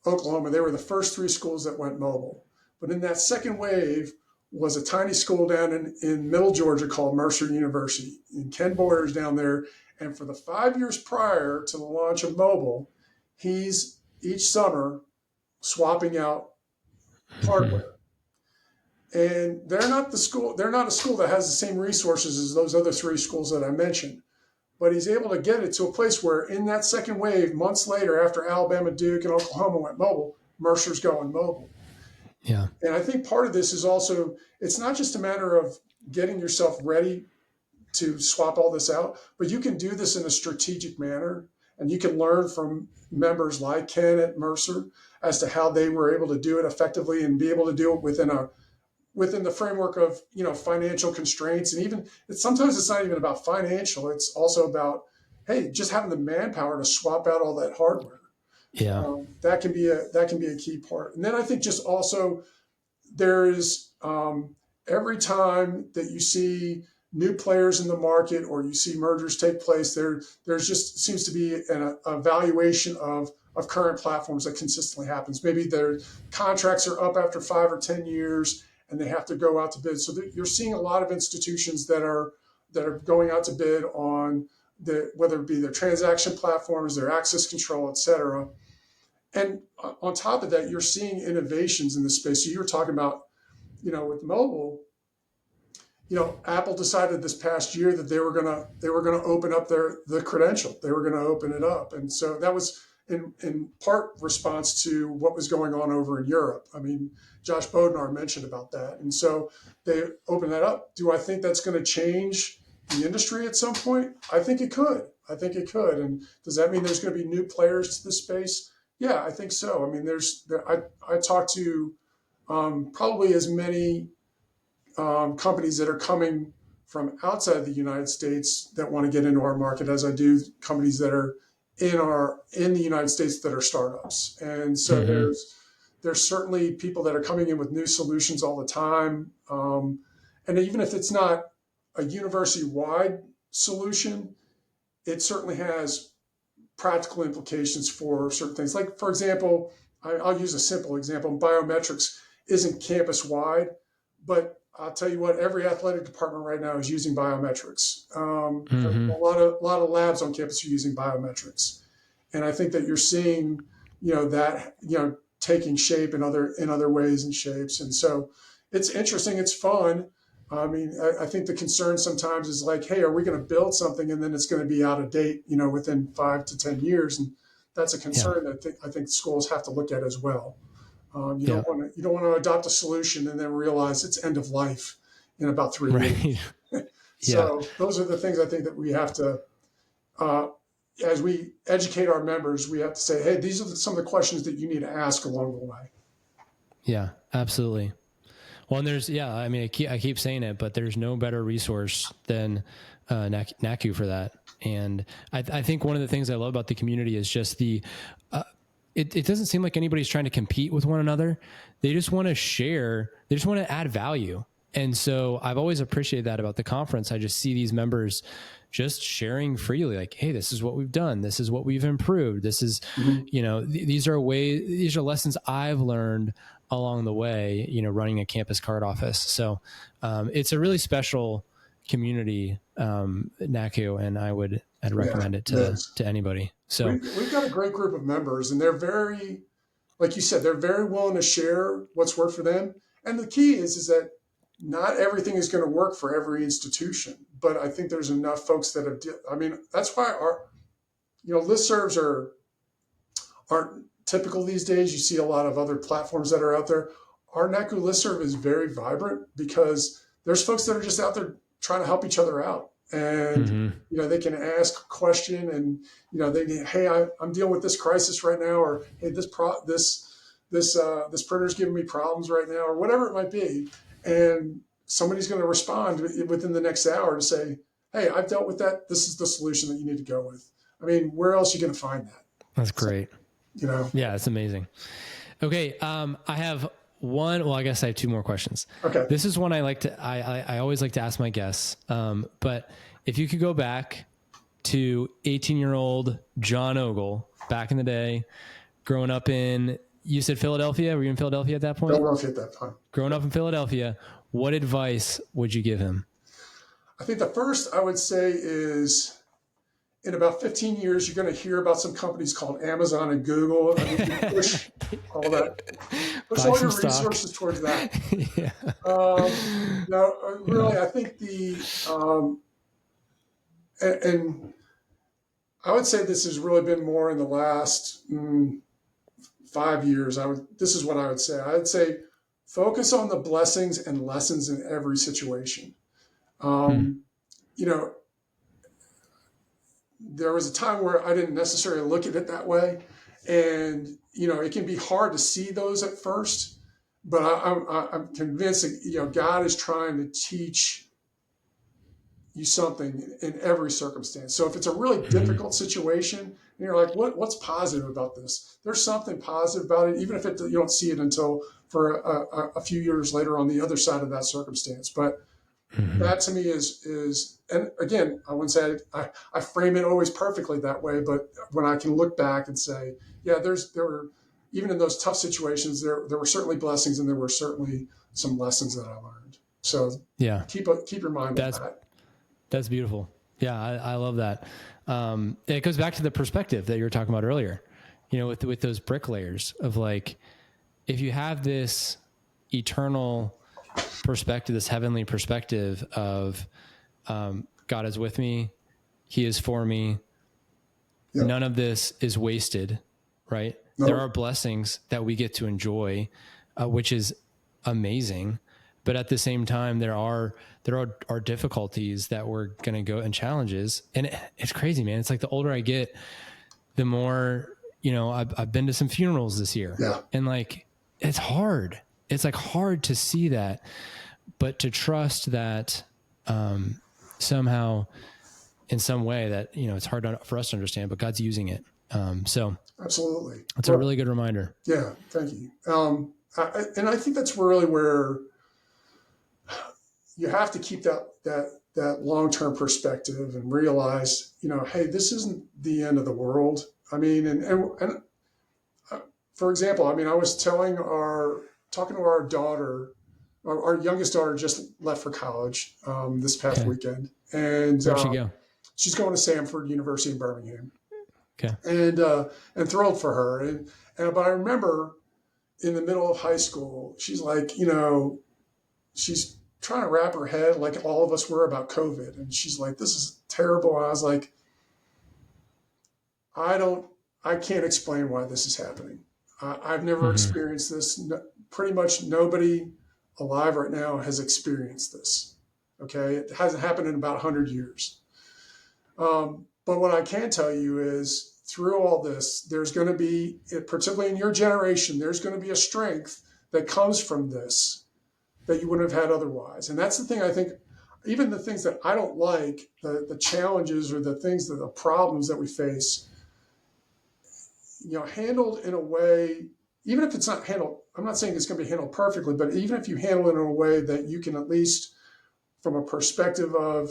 Speaker 2: Oklahoma, they were the first three schools that went mobile. But in that second wave was a tiny school down in middle Georgia called Mercer University. And Ken Boyer's down there. And for the 5 years prior to the launch of mobile, he's each summer swapping out hardware. And they're not a school that has the same resources as those other three schools that I mentioned. But he's able to get it to a place where in that second wave, months later, after Alabama, Duke, and Oklahoma went mobile, Mercer's going mobile.
Speaker 1: Yeah.
Speaker 2: And I think part of this is also, it's not just a matter of getting yourself ready to swap all this out, but you can do this in a strategic manner. And you can learn from members like Ken at Mercer as to how they were able to do it effectively and be able to do it within the framework of financial constraints. And even sometimes it's not even about financial, it's also about, hey, just having the manpower to swap out all that hardware.
Speaker 1: Yeah.
Speaker 2: That can be a key part. And then I think just also there is every time that you see new players in the market or you see mergers take place, there's just seems to be an evaluation of current platforms that consistently happens. Maybe their contracts are up after 5 or 10 years and they have to go out to bid. So you're seeing a lot of institutions that are going out to bid on whether it be their transaction platforms, their access control, et cetera. And on top of that, you're seeing innovations in the space. So you were talking about, with mobile, Apple decided this past year that they were gonna open up the credential. They were gonna open it up, and so that was in part response to what was going on over in Europe. I mean, Josh Bodnar mentioned about that, and so they opened that up. Do I think that's going to change the industry at some point? I think it could. And does that mean there's going to be new players to the space? Yeah, I think so. I mean, I talked to probably as many companies that are coming from outside the United States that want to get into our market as I do companies that are in the United States that are startups. And so there's certainly people that are coming in with new solutions all the time. And even if it's not a university-wide solution, it certainly has practical implications for certain things. Like, for example, I'll use a simple example. Biometrics isn't campus-wide, but I'll tell you what, every athletic department right now is using biometrics. A lot of labs on campus are using biometrics. And I think that you're seeing, that, taking shape in other ways and shapes. And so it's interesting. It's fun. I mean, I think the concern sometimes is like, hey, are we going to build something and then it's going to be out of date, within 5 to 10 years? And that's a concern that I think schools have to look at as well. You don't want to adopt a solution and then realize it's end of life in about 3 years. So those are the things I think that we have to, as we educate our members, we have to say, hey, these are some of the questions that you need to ask along the way.
Speaker 1: Yeah, absolutely. Well, and I mean, I keep saying it, but there's no better resource than NACCU for that. And I think one of the things I love about the community is just it doesn't seem like anybody's trying to compete with one another. They just want to share. They just want to add value. And so I've always appreciated that about the conference. I just see these members just sharing freely, like, hey, this is what we've done. This is what we've improved. This is, these are lessons I've learned along the way, running a campus card office. So it's a really special community, NACCU, and I'd recommend it to anybody. So
Speaker 2: we've got a great group of members, and they're very, like you said, they're very willing to share what's worked for them. And the key is that not everything is going to work for every institution, but I think there's enough folks that have. I mean, that's why our, listservs aren't typical these days. You see a lot of other platforms that are out there. Our NACCU listserv is very vibrant because there's folks that are just out there trying to help each other out. And, they can ask a question and, hey, I'm dealing with this crisis right now, or, hey, this printer's giving me problems right now, or whatever it might be. And somebody's going to respond within the next hour to say, hey, I've dealt with that. This is the solution that you need to go with. I mean, where else are you going to find that?
Speaker 1: That's great.
Speaker 2: So,
Speaker 1: Yeah, it's amazing. Okay. I have well, I guess I have two more questions.
Speaker 2: Okay.
Speaker 1: This is one I always like to ask my guests. But if you could go back to 18-year-old John Ogle back in the day, growing up you said Philadelphia? Were you in Philadelphia at that point?
Speaker 2: Philadelphia at that time.
Speaker 1: Growing up in Philadelphia, what advice would you give him?
Speaker 2: I think the first I would say is, in about 15 years, you're going to hear about some companies called Amazon and Google. I mean, you push all that, push all your resources towards that.
Speaker 1: Yeah.
Speaker 2: No, really, I think and I would say this has really been more in the last 5 years. This is what I would say. I would say focus on the blessings and lessons in every situation. You know, there was a time where I didn't necessarily look at it that way. And, you know, it can be hard to see those at first, but I'm convinced that, you know, God is trying to teach you something in every circumstance. So if it's a really difficult situation and you're like, what's positive about this? There's something positive about it, even if you don't see it until for a few years later on the other side of that circumstance. But that to me is, and again, I wouldn't say I frame it always perfectly that way, but when I can look back and say, yeah, there were, even in those tough situations, there were certainly blessings and there were certainly some lessons that I learned. So
Speaker 1: yeah,
Speaker 2: keep your mind on that.
Speaker 1: That's beautiful. Yeah, I love that. It goes back to the perspective that you were talking about earlier, you know, with those bricklayers of like, if you have this eternal perspective, this heavenly perspective of God is with me, he is for me. Yep. None of this is wasted, right? Nope. There are blessings that we get to enjoy, which is amazing. But at the same time, there are difficulties that we're going to go, and challenges. And it's crazy, man. It's like the older I get, the more, you know, I've been to some funerals this year.
Speaker 2: Yeah.
Speaker 1: And like, it's hard. It's like hard to see that, but to trust that somehow in some way that, you know, it's hard for us to understand, but God's using it. So
Speaker 2: absolutely.
Speaker 1: It's a really good reminder.
Speaker 2: Yeah. Thank you. And I think that's really where you have to keep that long-term perspective and realize, you know, hey, this isn't the end of the world. I mean, and for example, I mean, I was talking to our daughter, our youngest daughter just left for college this past weekend. And
Speaker 1: where'd she go?
Speaker 2: She's going to Samford University in Birmingham.
Speaker 1: Okay.
Speaker 2: And thrilled for her. But I remember in the middle of high school, she's like, you know, she's trying to wrap her head like all of us were about COVID. And she's like, this is terrible. And I was like, I can't explain why this is happening. I've never experienced this. Pretty much nobody alive right now has experienced this. Okay. It hasn't happened in about 100 years. But what I can tell you is through all this, there's going to be, particularly in your generation, there's going to be a strength that comes from this that you wouldn't have had otherwise. And that's the thing I think, even the things that I don't like, the challenges or the problems that we face, you know, handled in a way, even if it's not handled, I'm not saying it's going to be handled perfectly, but even if you handle it in a way that you can at least, from a perspective of,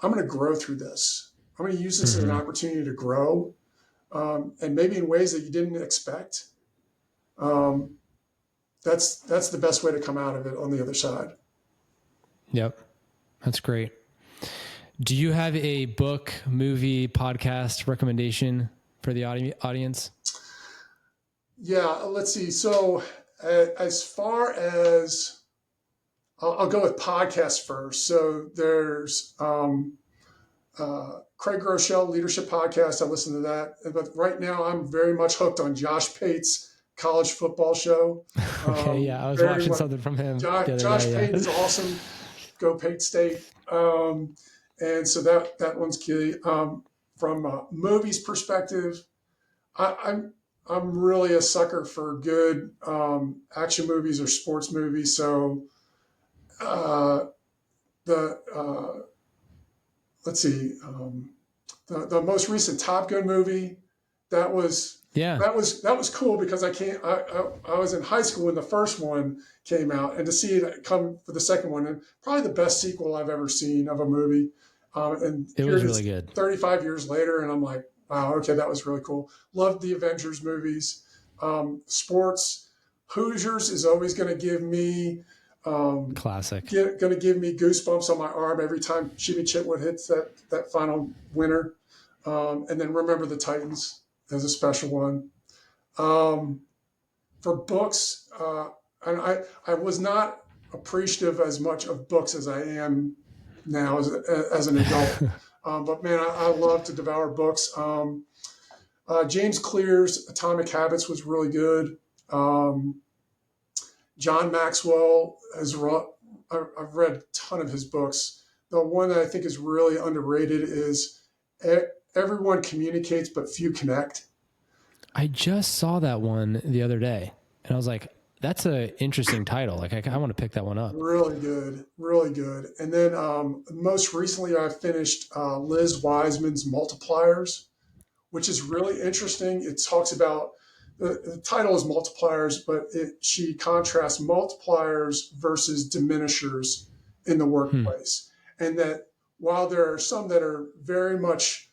Speaker 2: I'm going to grow through this. I'm going to use this as an opportunity to grow, and maybe in ways that you didn't expect. That's the best way to come out of it on the other side.
Speaker 1: Yep. That's great. Do you have a book, movie, podcast recommendation for the audience?
Speaker 2: Yeah, let's see. So as far as, I'll go with podcasts first. So there's Craig Groeschel Leadership Podcast. I listen to that. But right now I'm very much hooked on Josh Pate's college football show.
Speaker 1: Okay, yeah, I was watching something from him.
Speaker 2: Josh Pate is awesome. Go Pate State. And so that one's key. From a movies perspective, I'm really a sucker for good action movies or sports movies. So let's see, the most recent Top Gun movie, that was
Speaker 1: Yeah.
Speaker 2: That was cool because I was in high school when the first one came out, and to see it come for the second one, and probably the best sequel I've ever seen of a movie. And
Speaker 1: it was really good.
Speaker 2: 35 years later, and I'm like, wow, okay, that was really cool. Loved the Avengers movies. Sports, Hoosiers is always going to give me
Speaker 1: classic.
Speaker 2: Going to give me goosebumps on my arm every time Jimmy Chitwood hits that final winner. And then Remember the Titans as a special one. For books, and I was not appreciative as much of books as I am now as an adult. But man, I love to devour books. James Clear's Atomic Habits was really good. John Maxwell I've read a ton of his books. The one that I think is really underrated is Everyone Communicates But Few Connect.
Speaker 1: I just saw that one the other day, and I was like, that's an interesting title. Like, I want to pick that one up.
Speaker 2: Really good, really good. And then most recently I finished Liz Wiseman's Multipliers, which is really interesting. It talks about, the title is Multipliers, but she contrasts multipliers versus diminishers in the workplace. And that while there are some that are very much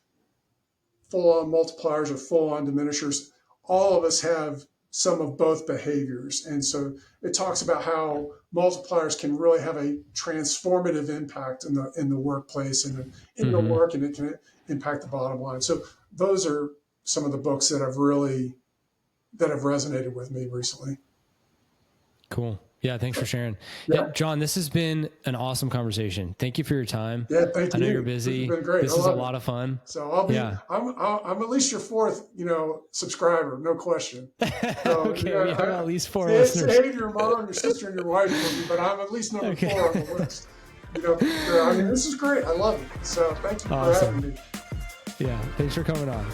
Speaker 2: full-on multipliers or full-on diminishers, all of us have some of both behaviors. And so it talks about how multipliers can really have a transformative impact in the workplace and in the work, and it can impact the bottom line. So those are some of the books that have resonated with me recently.
Speaker 1: Cool. Yeah. Thanks for sharing. Yeah. John, this has been an awesome conversation. Thank you for your time.
Speaker 2: Yeah. Thank you.
Speaker 1: I know you're busy.
Speaker 2: This has been great.
Speaker 1: This is a lot of fun.
Speaker 2: So I'm at least your fourth, subscriber. No question. So,
Speaker 1: okay. We have at least 4
Speaker 2: listeners. Say your mom, your sister, and your wife, but I'm at least number 4 on the list. This is great. I love it. So thank you for having me.
Speaker 1: Yeah. Thanks for coming on.